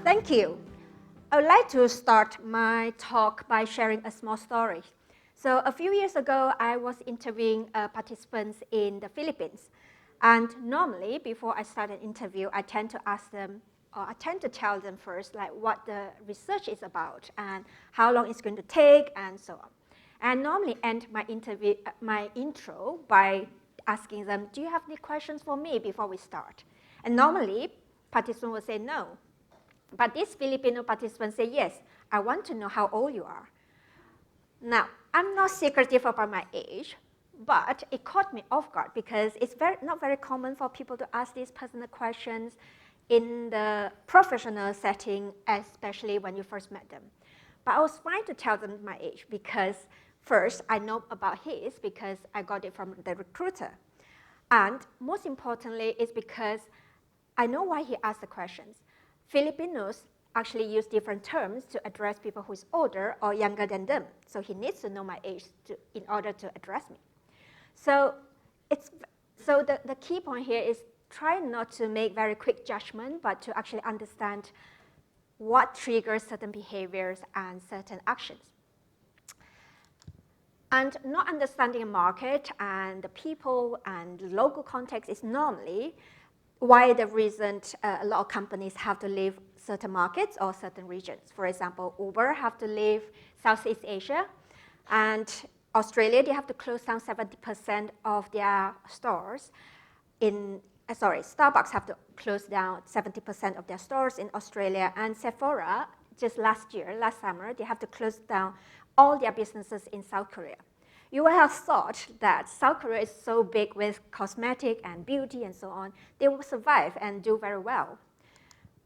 Thank you. I would like to start my talk by sharing a small story. So a few years ago, I was interviewing participants in the Philippines. And normally, before I start an interview, I tend to ask them, or I tend to tell them first, like what the research is about and how long it's going to take and so on. And normally end my intro by asking them, do you have any questions for me before we start? And normally, participants will say no. But this Filipino participant said, yes, I want to know how old you are. Now, I'm not secretive about my age, but it caught me off guard because it's not very common for people to ask these personal questions in the professional setting, especially when you first met them. But I was fine to tell them my age because first, I know about his because I got it from the recruiter. And most importantly, it's because I know why he asked the questions. Filipinos actually use different terms to address people who is older or younger than them. So he needs to know my age in order to address me. So the key point here is try not to make very quick judgment, but to actually understand what triggers certain behaviors and certain actions. And not understanding a market and the people and local context is normally why the reason a lot of companies have to leave certain markets or certain regions. For example, Uber have to leave Southeast Asia, and Australia, they have to close down 70% of their stores. Starbucks have to close down 70% of their stores in Australia, and Sephora, just last summer, they have to close down all their businesses in South Korea. You would have thought that South Korea is so big with cosmetic and beauty and so on, they will survive and do very well.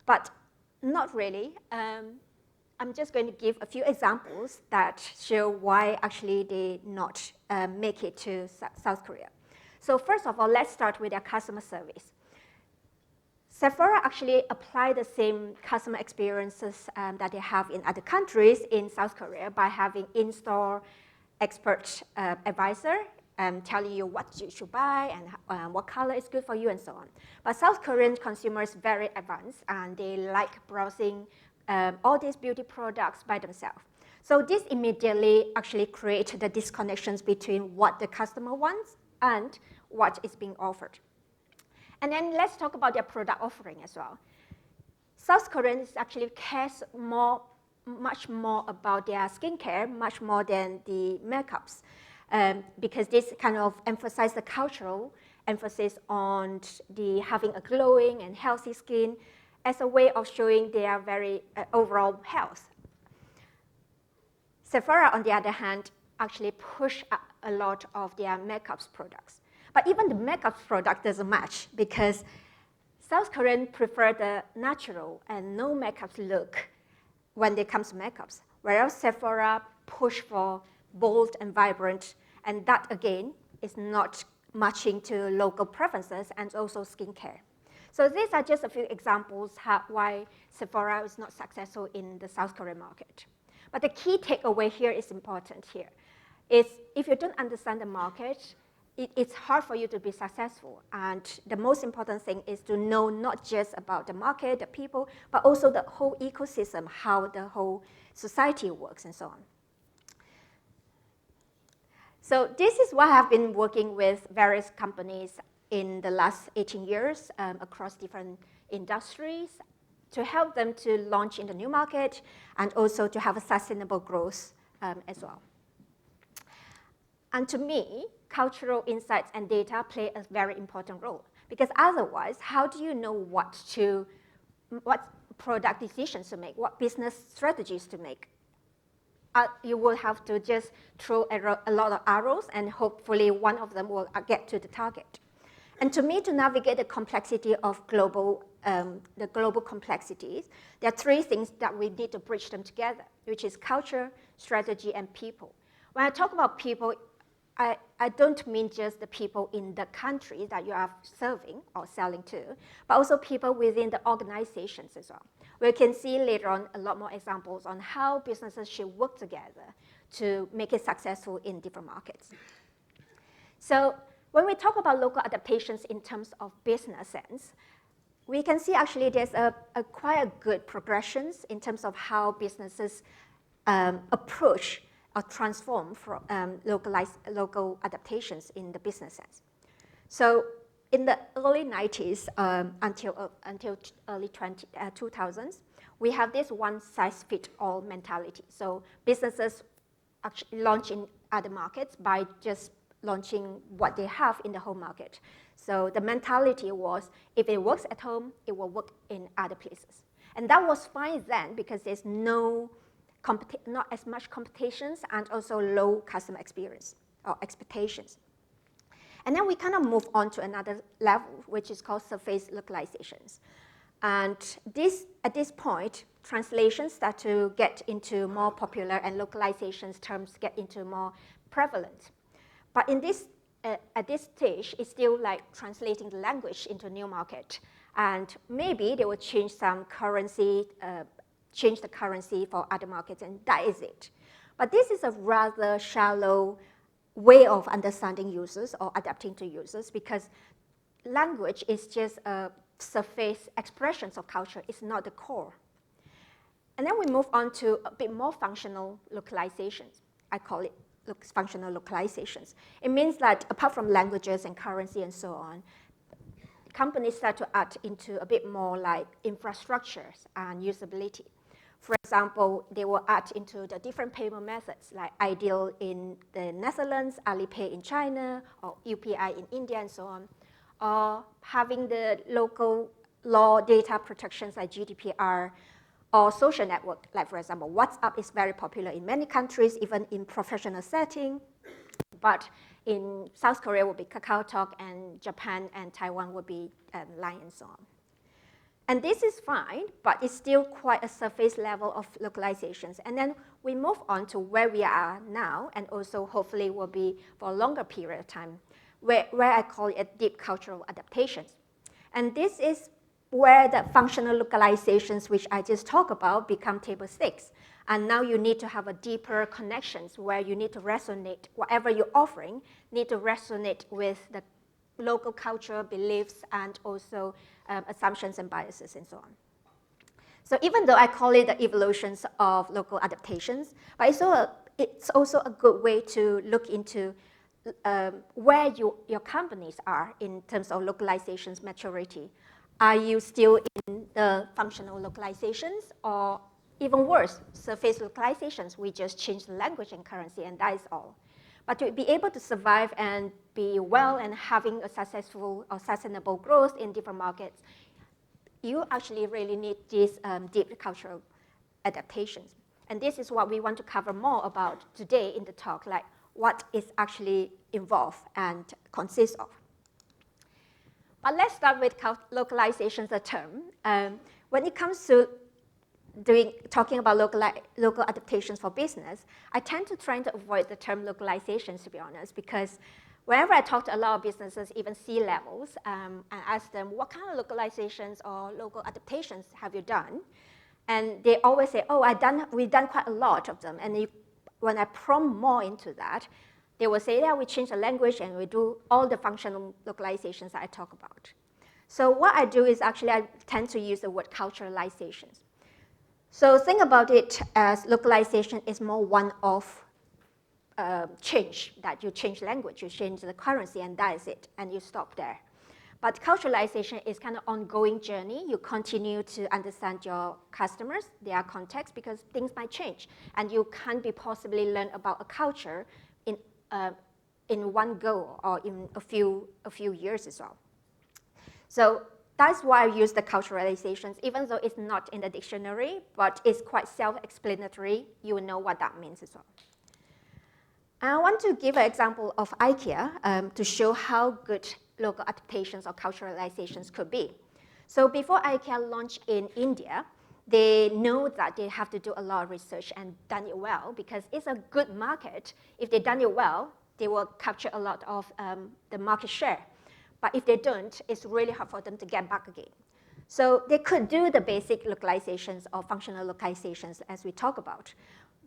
But not really. I'm just going to give a few examples that show why actually they not make it to South Korea. So first of all, let's start with their customer service. Sephora actually apply the same customer experiences that they have in other countries in South Korea by having in-store expert advisor telling you what you should buy and what color is good for you and so on. But South Korean consumers are very advanced and they like browsing all these beauty products by themselves. So this immediately actually creates the disconnections between what the customer wants and what is being offered. And then let's talk about their product offering as well. South Koreans actually cares much more about their skincare, much more than the makeups, because this kind of emphasizes the cultural emphasis on the having a glowing and healthy skin as a way of showing their very overall health. Sephora, on the other hand, actually push up a lot of their makeup products. But even the makeup product doesn't match because South Koreans prefer the natural and no makeup look when it comes to makeups, whereas Sephora push for bold and vibrant, and that again is not matching to local preferences and also skincare. So these are just a few examples why Sephora is not successful in the South Korean market. But the key takeaway here is important here, is if you don't understand the market, it's hard for you to be successful. And the most important thing is to know not just about the market, the people, but also the whole ecosystem, how the whole society works and so on. So this is what I've been working with various companies in the last 18 years across different industries to help them to launch in the new market and also to have a sustainable growth as well. And to me, cultural insights and data play a very important role because otherwise, how do you know what product decisions to make, what business strategies to make? You will have to just throw a lot of arrows and hopefully one of them will get to the target. And to me, to navigate the complexity of the global complexities, there are three things that we need to bridge them together, which is culture, strategy, and people. When I talk about people, I don't mean just the people in the country that you are serving or selling to, but also people within the organizations as well. We can see later on a lot more examples on how businesses should work together to make it successful in different markets. So when we talk about local adaptations in terms of business sense, we can see actually there's a quite a good progressions in terms of how businesses approach or transform from local adaptations in the business sense. So in the early 90s until early 2000s, we have this one-size-fits-all mentality. So businesses actually launch in other markets by just launching what they have in the home market. So the mentality was, if it works at home, it will work in other places. And that was fine then because there's not as much competitions and also low customer experience or expectations. And then we kind of move on to another level, which is called surface localizations. And at this point, translations start to get into more popular and localizations terms get into more prevalent. But in this, at this stage, it's still like translating the language into a new market. And maybe they will change some currency, change the currency for other markets, and that is it. But this is a rather shallow way of understanding users or adapting to users because language is just a surface expressions of culture. It's not the core. And then we move on to a bit more functional localizations. I call it functional localizations. It means that apart from languages and currency and so on, companies start to add into a bit more like infrastructures and usability. For example, they will add into the different payment methods, like Ideal in the Netherlands, Alipay in China, or UPI in India, and so on. Or having the local law data protections like GDPR, or social network, like for example, WhatsApp is very popular in many countries, even in professional setting. But in South Korea would be KakaoTalk, and Japan and Taiwan would be Line and so on. And this is fine, but it's still quite a surface level of localizations. And then we move on to where we are now, and also hopefully will be for a longer period of time, where I call it deep cultural adaptations. And this is where the functional localizations, which I just talked about, become table stakes. And now you need to have a deeper connections where you need to resonate, whatever you're offering, need to resonate with the local culture, beliefs, and also assumptions and biases and so on. So even though I call it the evolutions of local adaptations, but it's also a good way to look into where your companies are in terms of localizations maturity. Are you still in the functional localizations, or even worse, surface localizations? We just change the language and currency, and that is all. But to be able to survive and be well and having a successful or sustainable growth in different markets, you actually really need these deep cultural adaptations. And this is what we want to cover more about today in the talk, like what is actually involved and consists of. But let's start with localization as a term. When it comes to talking about local adaptations for business, I tend to try to avoid the term localizations, to be honest, because whenever I talk to a lot of businesses, even C-levels, and ask them, what kind of localizations or local adaptations have you done? And they always say, oh, we've done quite a lot of them. And when I prompt more into that, they will say, yeah, we change the language and we do all the functional localizations that I talk about. So what I do is actually I tend to use the word culturalizations. So think about it as localization is more one-off change, that you change language, you change the currency, and that is it, and you stop there. But culturalization is kind of ongoing journey. You continue to understand your customers, their context, because things might change, and you can't be possibly learn about a culture in one go or in a few years as well. So that's why I use the culturalizations, even though it's not in the dictionary, but it's quite self-explanatory. You will know what that means as well. And I want to give an example of IKEA to show how good local adaptations or culturalizations could be. So before IKEA launched in India, they know that they have to do a lot of research and done it well because it's a good market. If they've done it well, they will capture a lot of the market share. But if they don't, it's really hard for them to get back again. So they could do the basic localizations or functional localizations as we talk about.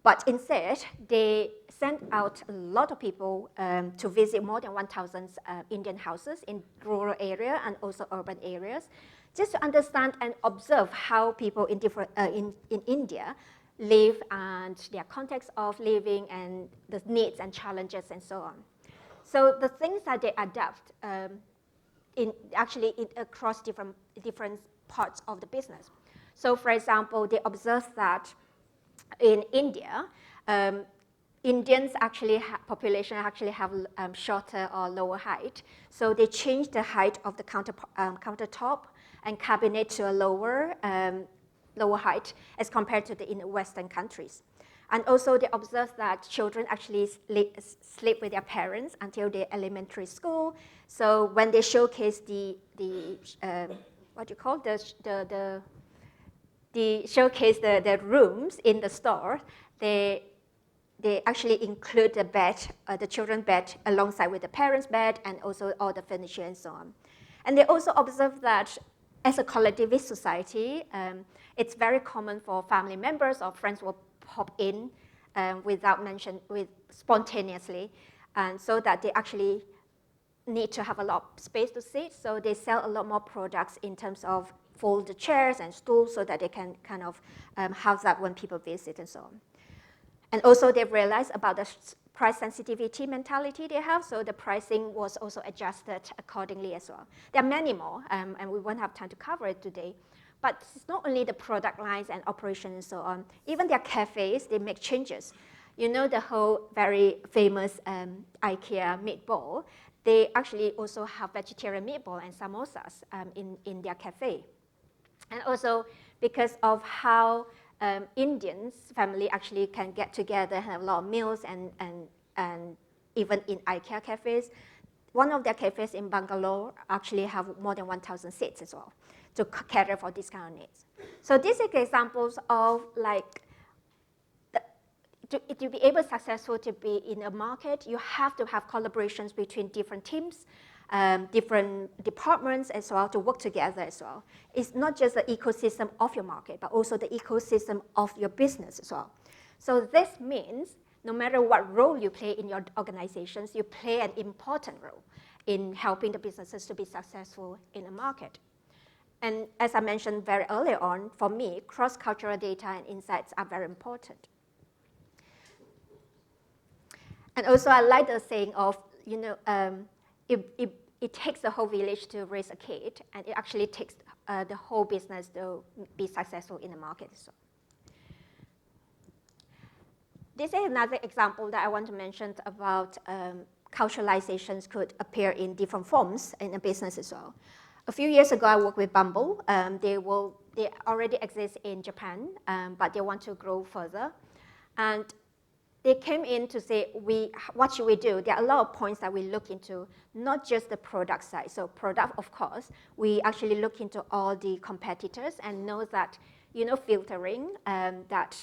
But instead, they sent out a lot of people to visit more than 1,000 Indian houses in rural area and also urban areas, just to understand and observe how people in India live and their context of living and the needs and challenges and so on. So the things that they adapt across different parts of the business. So for example, they observe that in India, Indians population actually have shorter or lower height. So they change the height of the countertop and cabinet to a lower height as compared to in the Western countries. And also they observe that children actually sleep with their parents until their elementary school. So when they showcase the rooms in the store, they actually include the bed, the children's bed, alongside with the parents' bed, and also all the furniture and so on. And they also observe that as a collectivist society, it's very common for family members or friends will pop in spontaneously, and so that they actually need to have a lot of space to sit. So they sell a lot more products in terms of fold chairs and stools so that they can kind of house that when people visit and so on. And also they've realized about the price sensitivity mentality they have, so the pricing was also adjusted accordingly as well. There are many more, and we won't have time to cover it today. But it's not only the product lines and operations and so on, even their cafes, they make changes. You know the whole very famous IKEA meatball, they actually also have vegetarian meatball and samosas in their cafe. And also because of how Indians family actually can get together and have a lot of meals and even in IKEA cafes. One of their cafes in Bangalore actually have more than 1,000 seats as well to cater for these kind of needs. So these are examples of like, to be able successful to be in a market, you have to have collaborations between different teams, different departments as well to work together as well. It's not just the ecosystem of your market, but also the ecosystem of your business as well. So this means no matter what role you play in your organizations, you play an important role in helping the businesses to be successful in the market. And as I mentioned very early on, for me, cross-cultural data and insights are very important. And also I like the saying of, it takes the whole village to raise a kid, and it actually takes the whole business to be successful in the market. So this is another example that I want to mention about culturalizations could appear in different forms in a business as well. A few years ago, I worked with Bumble. They already exist in Japan, but they want to grow further. And they came in to say, what should we do? There are a lot of points that we look into, not just the product side. So product, of course, we actually look into all the competitors and know that, filtering, that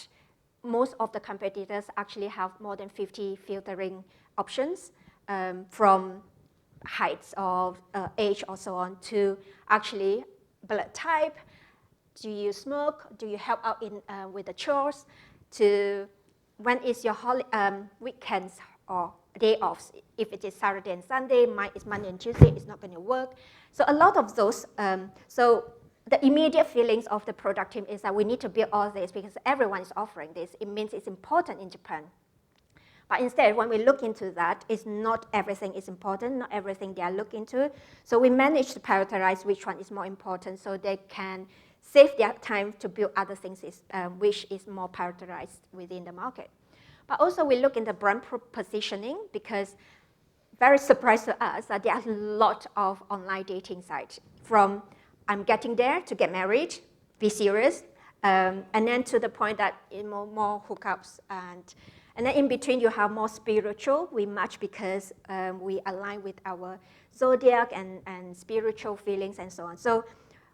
most of the competitors actually have more than 50 filtering options from heights of age or so on to actually blood type. Do you smoke? Do you help out with the chores? To when is your weekends or day offs? If it is Saturday and Sunday, it's Monday and Tuesday, it's not going to work. So a lot of those, so the immediate feelings of the product team is that we need to build all this because everyone is offering this. It means it's important in Japan. But instead, when we look into that, it's not everything is important, not everything they are looking into. So we manage to prioritize which one is more important so they can save their time to build other things which is more prioritized within the market. But also we look into brand positioning because very surprised to us that there are a lot of online dating sites from I'm getting there to get married, be serious, and then to the point that more hookups and then in between, you have more spiritual. We match because we align with our zodiac and spiritual feelings and so on. So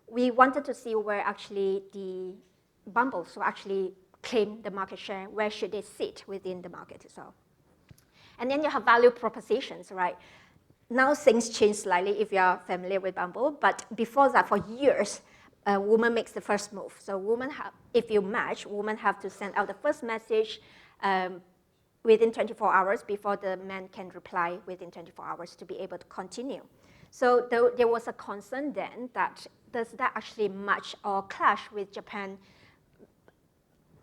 we wanted to see where actually the Bumbles will actually claim the market share. Where should they sit within the market as well? And then you have value propositions, right? Now things change slightly if you are familiar with Bumble, but before that, for years, a woman makes the first move. So if you match, women have to send out the first message within 24 hours before the man can reply within 24 hours to be able to continue. So there was a concern then that does that actually match or clash with Japan's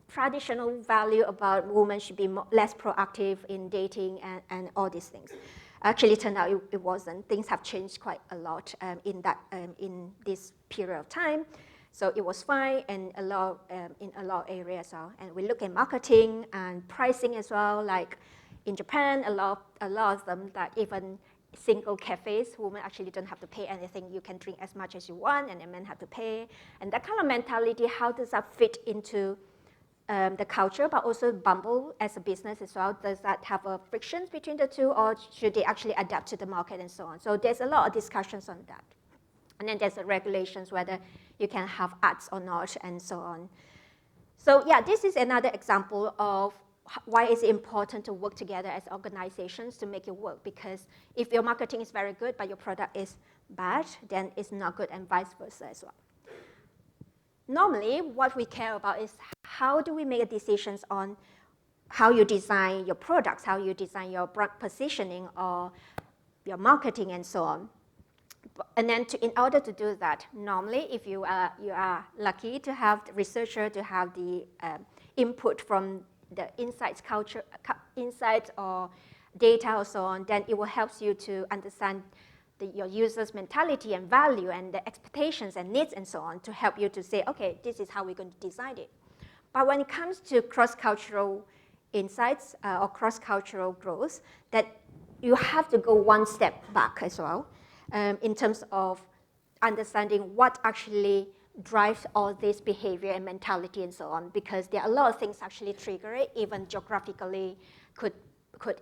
traditional value about women should be less proactive in dating and all these things? Actually, it turned out it wasn't. Things have changed quite a lot in this period of time. So it was fine in a lot of areas. And we look at marketing and pricing as well. Like in Japan, a lot of them, that even single cafes, women actually don't have to pay anything. You can drink as much as you want, and the men have to pay. And that kind of mentality, how does that fit into the culture, but also Bumble as a business as well? Does that have a frictions between the two, or should they actually adapt to the market and so on? So there's a lot of discussions on that. And then there's the regulations, whether you can have ads or not, and so on. So yeah, this is another example of why it's important to work together as organizations to make it work. Because if your marketing is very good, but your product is bad, then it's not good, and vice versa as well. Normally, what we care about is how do we make decisions on how you design your products, how you design your brand positioning or your marketing and so on. And then in order to do that, normally if you are lucky to have the researcher, to have the input from the insights or data or so on, then it will help you to understand your users' mentality and value and the expectations and needs and so on, to help you to say, okay, this is how we're going to design it. But when it comes to cross-cultural insights or cross-cultural growth, that you have to go one step back as well in terms of understanding what actually drives all this behavior and mentality and so on, because there are a lot of things actually trigger it, even geographically could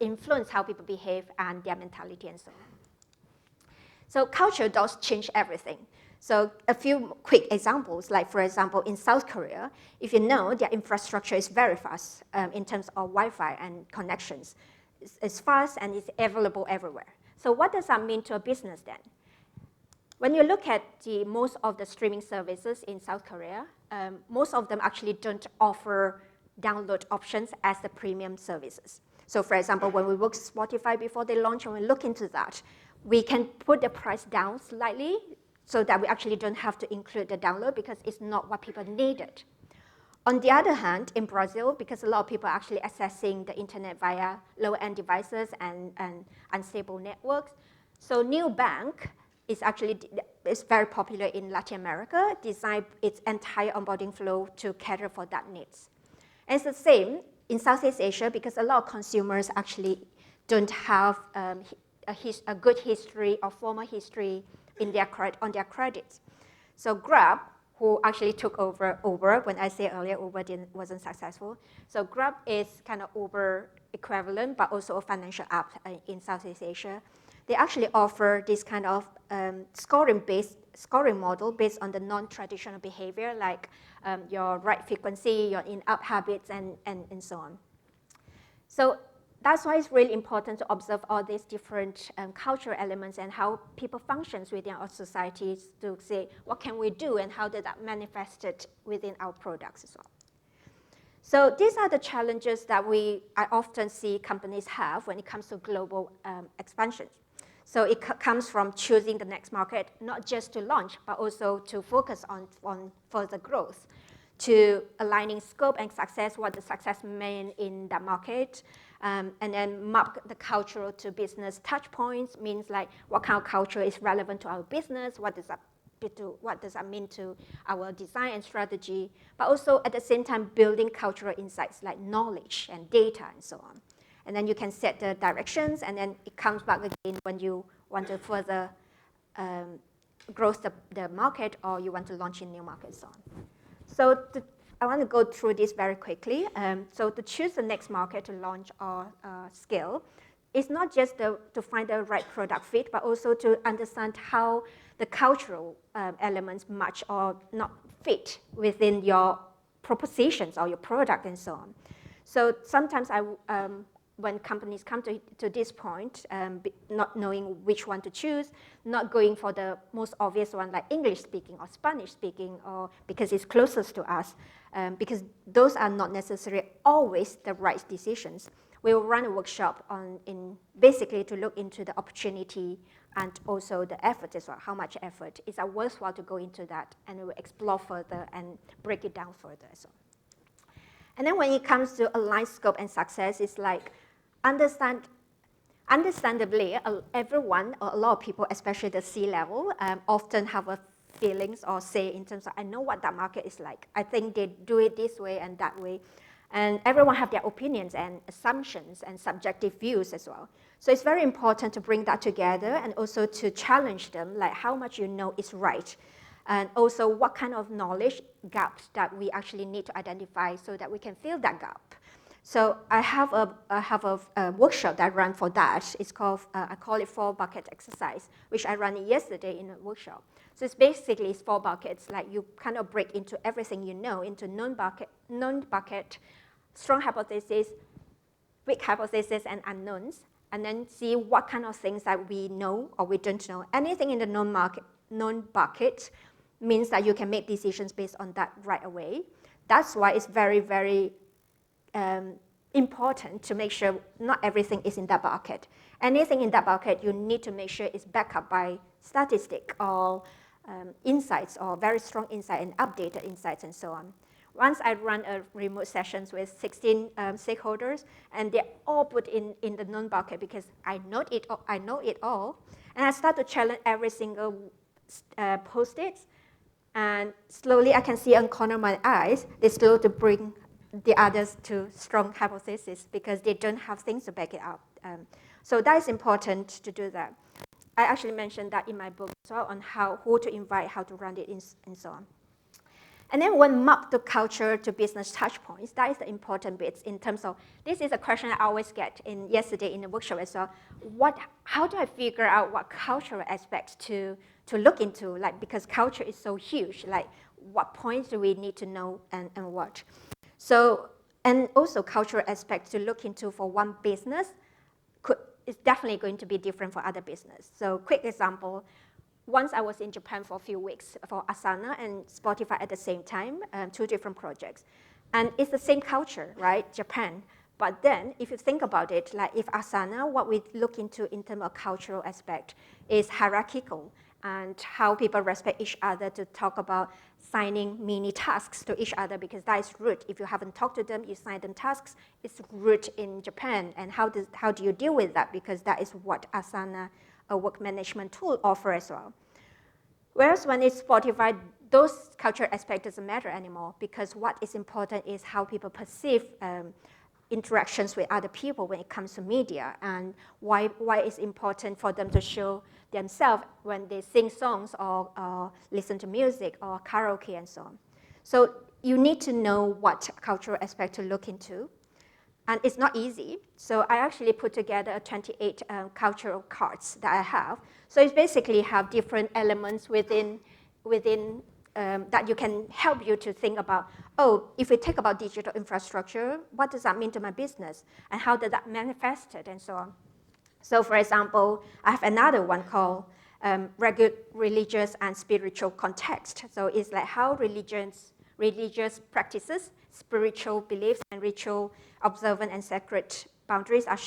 influence how people behave and their mentality and so on. So culture does change everything. So a few quick examples, like for example, in South Korea, if you know, their infrastructure is very fast in terms of Wi-Fi and connections. It's fast and it's available everywhere. So what does that mean to a business then? When you look at most of the streaming services in South Korea, most of them actually don't offer download options as the premium services. So for example, when we work with Spotify before they launch, and we look into that, we can put the price down slightly so that we actually don't have to include the download because it's not what people needed. On the other hand, in Brazil, because a lot of people are actually accessing the internet via low-end devices and unstable networks, so Nubank is very popular in Latin America, designed its entire onboarding flow to cater for that needs. And it's the same in Southeast Asia because a lot of consumers actually don't have a good history or formal history on their credits. So Grab, who actually took over Uber, when I said earlier Uber wasn't successful. So Grab is kind of Uber equivalent, but also a financial app in Southeast Asia. They actually offer this kind of scoring model based on the non-traditional behavior, like your ride frequency, your in-app habits, and so on. So that's why it's really important to observe all these different cultural elements and how people function within our societies to say, what can we do and how did that manifest it within our products as well. So these are the challenges that I often see companies have when it comes to global expansion. So it comes from choosing the next market, not just to launch, but also to focus on further growth, to aligning scope and success, what the success mean in that market, and then map the cultural to business touch points, means like what kind of culture is relevant to our business, what does that mean to our design and strategy, but also at the same time building cultural insights like knowledge and data and so on. And then you can set the directions, and then it comes back again when you want to further grow the market or you want to launch in new markets and so on. So I want to go through this very quickly. So to choose the next market to launch or scale, it's not just to find the right product fit, but also to understand how the cultural elements match or not fit within your propositions or your product and so on. So sometimes when companies come to this point, not knowing which one to choose, not going for the most obvious one like English speaking or Spanish speaking, or because it's closest to us, because those are not necessarily always the right decisions. we will run a workshop basically to look into the opportunity and also the effort as well, how much effort. Is it worthwhile to go into that? And we will explore further and break it down further as well. And then when it comes to align scope and success, it's like understandably, everyone, or a lot of people, especially the C-level, often have a feelings or say in terms of, I know what that market is like. I think they do it this way and that way. And everyone have their opinions and assumptions and subjective views as well. So it's very important to bring that together and also to challenge them, like how much you know is right. And also what kind of knowledge gaps that we actually need to identify so that we can fill that gap. So I have a workshop that I run for that. It's called, I call it 4 bucket exercise, which I ran yesterday in a workshop. So it's basically 4 buckets, like you kind of break into everything you know into non-bucket, strong hypothesis, weak hypothesis, and unknowns, and then see what kind of things that we know or we don't know. Anything in the non-bucket means that you can make decisions based on that right away. That's why it's very, very important to make sure not everything is in that bucket. Anything in that bucket, you need to make sure it's backed up by statistic or insights or very strong insight and updated insights and so on. Once I run a remote sessions with 16 stakeholders, and they're all put in the non-bucket because I know it all, and I start to challenge every single post-its, and slowly I can see on corner of my eyes, they start to bring the others to strong hypothesis because they don't have things to back it up. So that is important to do that. I actually mentioned that in my book as well on who to invite, how to run it, and so on. And then when map the culture to business touch points, that is the important bits in terms of, this is a question I always get yesterday in the workshop as well. How do I figure out what cultural aspects to look into? Like, because culture is so huge, like what points do we need to know and what? So, and also cultural aspects to look into for one business is definitely going to be different for other business. So quick example, once I was in Japan for a few weeks for Asana and Spotify at the same time, 2 different projects. And it's the same culture, right, Japan. But then if you think about it, like if Asana, what we look into in terms of cultural aspect is hierarchical and how people respect each other to talk about signing mini tasks to each other because that is rude. If you haven't talked to them, you sign them tasks, it's rude in Japan. And how do you deal with that? Because that is what Asana, a work management tool, offers as well. Whereas when it's Spotify, those cultural aspects doesn't matter anymore because what is important is how people perceive interactions with other people when it comes to media and why it's important for them to show themselves when they sing songs or listen to music or karaoke and so on. So you need to know what cultural aspect to look into. And it's not easy. So I actually put together 28 cultural cards that I have. So it's basically have different elements within that you can help you to think about, oh, if we think about digital infrastructure, what does that mean to my business? And how does that manifest it and so on. So for example, I have another one called religious and spiritual context. So it's like how religious practices, spiritual beliefs, and ritual observant and sacred boundaries are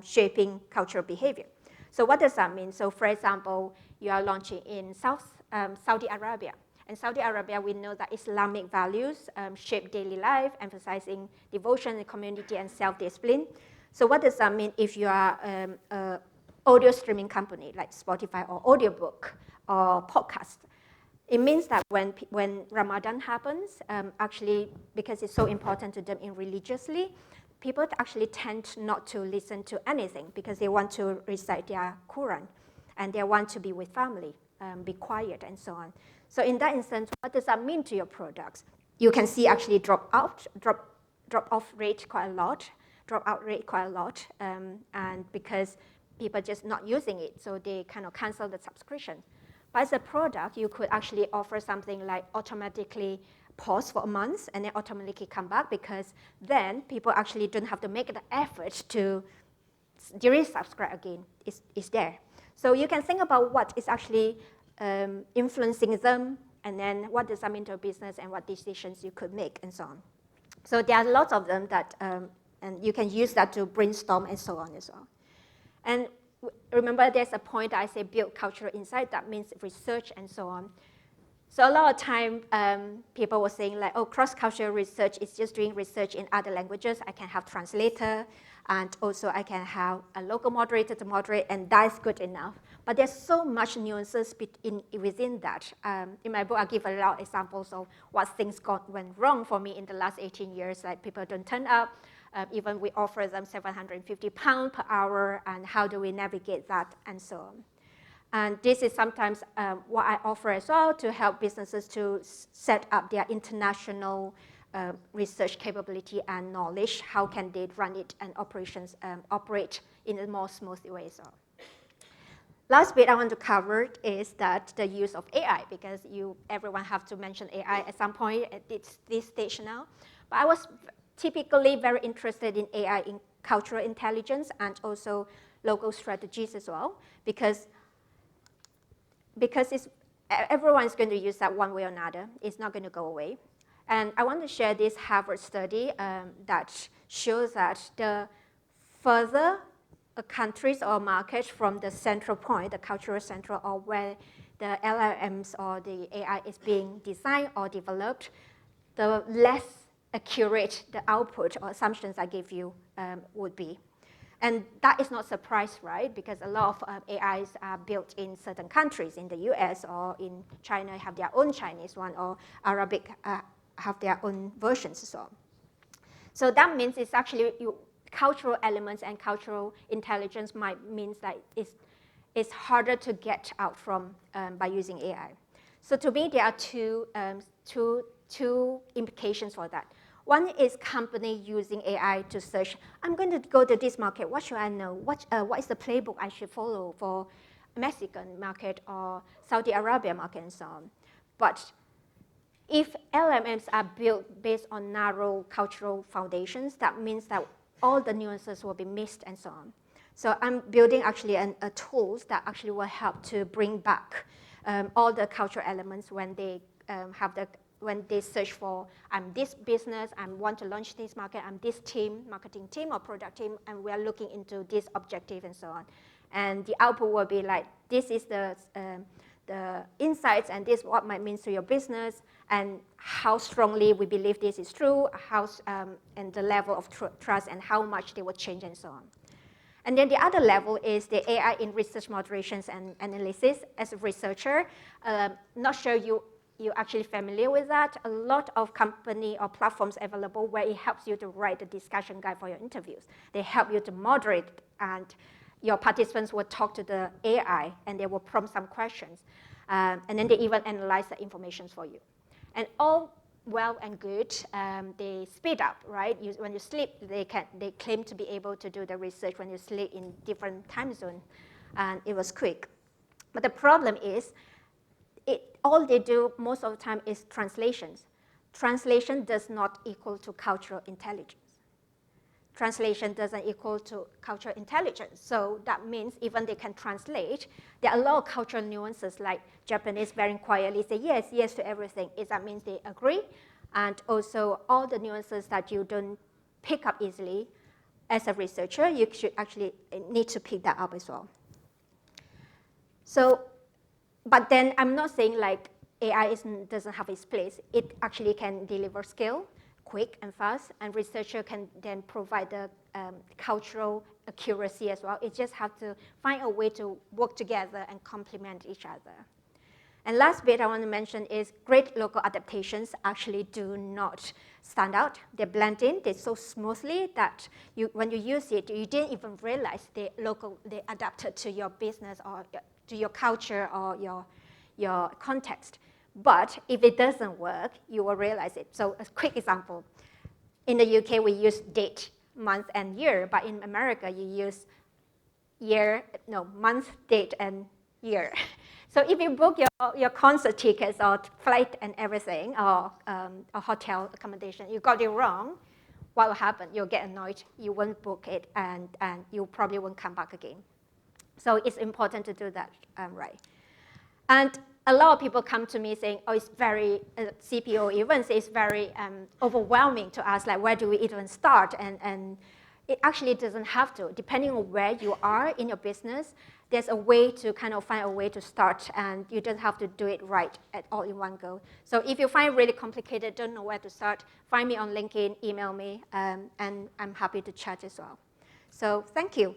shaping cultural behavior. So what does that mean? So for example, you are launching in Saudi Arabia. In Saudi Arabia, we know that Islamic values shape daily life, emphasizing devotion and community and self-discipline. So what does that mean if you are an audio streaming company like Spotify or audiobook or podcast? It means that when Ramadan happens, actually, because it's so important to them in religiously, people actually tend not to listen to anything because they want to recite their Quran and they want to be with family, be quiet and so on. So in that instance, what does that mean to your products? You can see actually drop out rate quite a lot, and because people are just not using it, so they kind of cancel the subscription. But as a product, you could actually offer something like automatically pause for a month and then automatically come back because then people actually don't have to make the effort to resubscribe again. It's there. So you can think about what is actually influencing them and then what does that mean to a business and what decisions you could make and so on. So there are lots of them that and you can use that to brainstorm and so on as well. And remember, there's a point I say build cultural insight. That means research and so on. So a lot of time, people were saying like, oh, cross-cultural research is just doing research in other languages. I can have translator, and also I can have a local moderator to moderate, and that's good enough. But there's so much nuances within that. In my book, I give a lot of examples of what things went wrong for me in the last 18 years, like people don't turn up, even we offer them £750 per hour, and how do we navigate that, and so on. And this is sometimes what I offer as well to help businesses to set up their international research capability and knowledge. How can they run it and operations operate in a more smooth way? So, last bit I want to cover is that the use of AI, because everyone have to mention AI at some point at this stage now. But I was typically very interested in AI in cultural intelligence and also local strategies as well, because everyone's going to use that one way or another. It's not going to go away. And I want to share this Harvard study that shows that the further countries or markets from the central point, the cultural central, or where the LLMs or the AI is being designed or developed, the less accurate the output or assumptions I give you would be. And that is not a surprise, right? Because a lot of AIs are built in certain countries, in the US or in China have their own Chinese one, or Arabic have their own versions and so on. So that means it's actually cultural elements and cultural intelligence means that it's harder to get out from by using AI. So to me, there are two implications for that. One is company using AI to search, I'm going to go to this market, what should I know? What is the playbook I should follow for Mexican market or Saudi Arabia market and so on. But if LMMs are built based on narrow cultural foundations, that means that all the nuances will be missed and so on. So I'm building actually a tools that actually will help to bring back all the cultural elements when they when they search for, I'm this business, I want to launch this market, I'm this team, marketing team or product team, and we are looking into this objective and so on. And the output will be like, this is the insights, and this is what might mean to your business, and how strongly we believe this is true, and the level of trust, and how much they will change and so on. And then the other level is the AI in research moderations and analysis. As a researcher, not sure you're actually familiar with that. A lot of company or platforms available where it helps you to write the discussion guide for your interviews. They help you to moderate, and your participants will talk to the AI, and they will prompt some questions. And then they even analyze the information for you. And all well and good, they speed up, right? When you sleep, they claim to be able to do the research when you sleep in different time zones, and it was quick. But the problem is, all they do most of the time is translations. Translation does not equal to cultural intelligence. Translation doesn't equal to cultural intelligence. So that means even they can translate, there are a lot of cultural nuances, like Japanese very quietly say yes, yes to everything. That means they agree. And also all the nuances that you don't pick up easily, as a researcher, you should actually need to pick that up as well. So, but then I'm not saying like AI doesn't have its place. It actually can deliver scale, quick and fast, and researcher can then provide the cultural accuracy as well. It just has to find a way to work together and complement each other. And last bit I want to mention is great local adaptations actually do not stand out. They blend in, they so smoothly that when you use it, you didn't even realize they adapted to your business or to your culture or your context. But if it doesn't work, you will realize it. So a quick example. In the UK, we use date, month, and year. But in America, you use month, date, and year. So if you book your concert tickets or flight and everything, or a hotel accommodation, you got it wrong, what will happen? You'll get annoyed. You won't book it, and you probably won't come back again. So it's important to do that right. And a lot of people come to me saying, oh, it's very, CPO even says it's very overwhelming to ask, like, where do we even start? And it actually doesn't have to. Depending on where you are in your business, there's a way to kind of find a way to start, and you don't have to do it right at all in one go. So if you find it really complicated, don't know where to start, find me on LinkedIn, email me, and I'm happy to chat as well. So thank you.